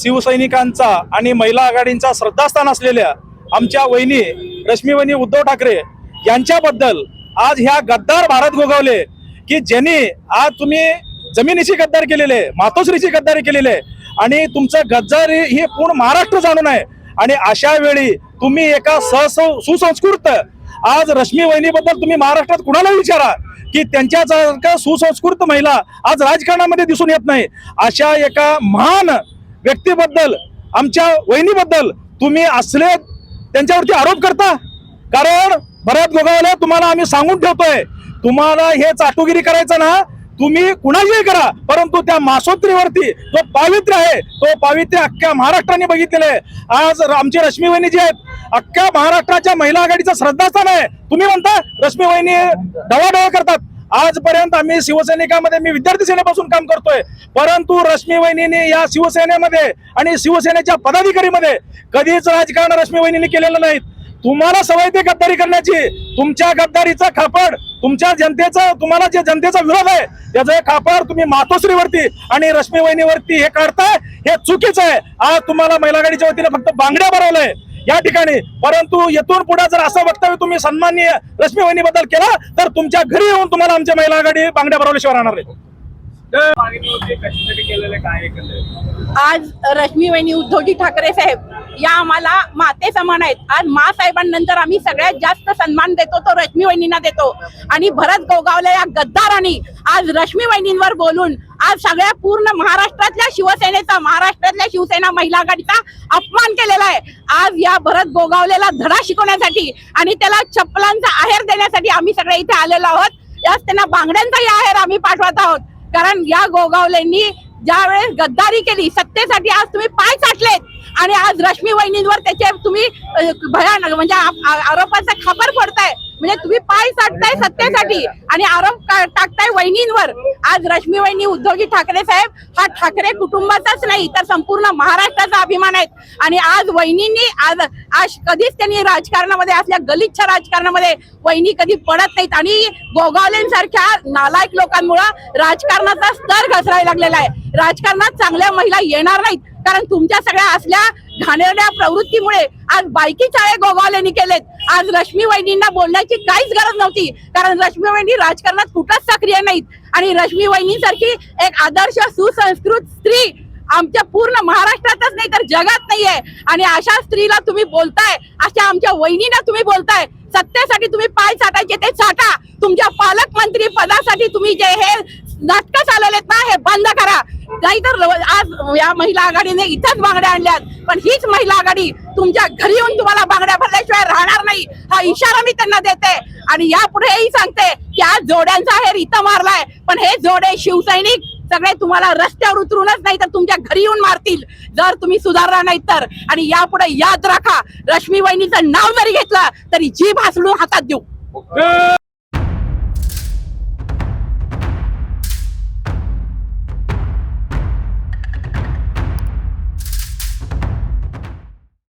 शिवसैनिकांचा आणि महिला आघाडींचा श्रद्धास्थान असलेल्या आमच्या वहिनी रश्मी वहिनी उद्धव ठाकरे यांच्याबद्दल आज ह्या गद्दार भारत गोगावले की ज्यांनी आज तुम्ही जमिनीची गद्दारी केलेली आहे, मातोश्रीची गद्दारी केलेली आहे आणि तुमचं गद्दारी ही पूर्ण महाराष्ट्र जाणून आहे। आणि अशा वेळी तुम्ही एका सुसंस्कृत आज रश्मी वहिनीबद्दल तुम्ही महाराष्ट्रात कुणाला विचारा की त्यांच्यासारखं सुसंस्कृत महिला आज राजकारणामध्ये दिसून येत नाही। अशा एका महान व्यक्तीबद्दल आमच्या वहिनीबद्दल तुम्ही असले त्यांच्यावरती आरोप करता। कारण भरत गोगावले तुम्हाला आम्ही सांगून ठेवतोय, तुम्हाला हे चाटुगिरी करायचं ना तुम्ही कुणाशीही करा, परंतु त्या मासोत्रीवरती जो पावित्र्य आहे तो पावित्र्य अख्ख्या महाराष्ट्राने बघितलेलं आहे। आज आमची रश्मी वहिनी जी आहेत अख्ख्या महाराष्ट्राच्या महिला आघाडीचं श्रद्धास्थान आहे। तुम्ही म्हणता रश्मी वहिनी ढवाढवळ करतात। आजपर्यंत आम्ही शिवसैनिकामध्ये मी विद्यार्थी सेनेपासून काम करतोय, परंतु रश्मी वहिनीने या शिवसेनेमध्ये आणि शिवसेनेच्या पदाधिकारीमध्ये कधीच राजकारण रश्मी वहिनीने केलेलं नाही। तुम्हाला सवय ते गद्दारी करण्याची, तुमच्या गद्दारीचा खापड तुमच्या जनतेचा, तुम्हाला जे जनतेचा विरोध आहे त्याचं खापड तुम्ही मातोश्रीवरती आणि रश्मी वहिनीवरती हे काढताय, हे चुकीचं आहे। आज तुम्हाला महिला आघाडीच्या वतीने फक्त बांगड्या भरवलंय या ठिकाणी, परंतु येथून पुढे जर असं वक्तव्य तुम्ही सन्माननीय रश्मी वहिनीबद्दल केला तर तुमच्या घरी येऊन तुम्हाला आमच्या महिला आघाडी बांगड्या भरवल्याशिवाय राहणार नाही। आज रश्मी वहिनी उद्धवजी ठाकरे साहेब या आम्हाला माते समान आहेत। आज मा साहेबांनंतर आम्ही सगळ्यात जास्त सन्मान देतो तो रश्मी वहिनींना देतो। आणि भरत गोगावले या गद्दारांनी आज रश्मी वहिनींवर बोलून आज सगळ्या पूर्ण महाराष्ट्रातल्या शिवसेनेचा, महाराष्ट्रातल्या शिवसेना महिला आघाडीचा अपमान केलेला आहे। आज या भरत गोगावलेला धडा शिकवण्यासाठी आणि त्याला चप्पलांचा आहेर देण्यासाठी आम्ही सगळे इथे आलेलो आहोत। आज त्यांना बांगड्यांचाही आहेर आम्ही पाठवत आहोत, कारण या गोगावलेंनी ज्यावेळेस गद्दारी केली सत्तेसाठी आज तुम्ही पाय चाटलेत आणि आज रश्मी वहिनींवर त्याचे तुम्ही भयानक म्हणजे आरोपाचा खबर फोडताय। म्हणजे तुम्ही पाय चाटताय सत्तेसाठी आणि आरोप टाकताय वहिनींवर। आज रश्मी वहिनी उद्धवजी ठाकरे साहेब हा ठाकरे कुटुंबाचाच नाही तर संपूर्ण महाराष्ट्राचा अभिमान आहेत। आणि आज वहिनींनी आज कधीच त्यांनी राजकारणामध्ये असल्या गलिच्छ राजकारणामध्ये वहिनी कधी पडत नाहीत आणि गोगावलेंसारख्या नालायक लोकांमुळे राजकारणाचा स्तर घसरायला लागलेला आहे। राजकारणात चांगल्या महिला येणार नाहीत, कारण तुमच्या सगळ्या असल्या घाणेरड्या प्रवृत्तीमुळे आज बायकी चाळे गोगावलेंनी केलेत। आज रश्मी वहिनींना बोलण्याची काहीच गरज नव्हती, कारण रश्मी वहिनी राजकारणात कुठंच सक्रिय नाहीत आणि रश्मी वहिनींसारखी एक आदर्श सुसंस्कृत स्त्री आमच्या पूर्ण महाराष्ट्रातच नाही तर जगात नाहीये। आणि अशा स्त्रीला तुम्ही बोलताय, अशा आमच्या वहिनींना तुम्ही बोलताय। सत्तेसाठी तुम्ही पाय चाटायचे ते चाटा, तुमच्या पालकमंत्री पदासाठी तुम्ही जे हे नाटकं चालवलेत ना हे बंद करा, नाहीतर आज या महिला आघाडीने इथंच बांगड्या आणल्यात, पण हीच महिला आघाडी तुमच्या घरी येऊन तुम्हाला बांगड्या भरल्याशिवाय राहणार नाही हा इशारा मी त्यांना देते। आणि यापुढेही सांगते की आज जोड्यांचा आहेर इथं मारलाय, पण हे जोडे शिवसैनिक सगळे तुम्हाला रस्त्यावर उतरूनच नाही तर तुमच्या घरी येऊन मारतील जर तुम्ही सुधारला नाही तर। आणि यापुढे याद राखा, रश्मी वहिनीचं नाव जरी घेतलं तरी जीभ हासडून हातात देऊ।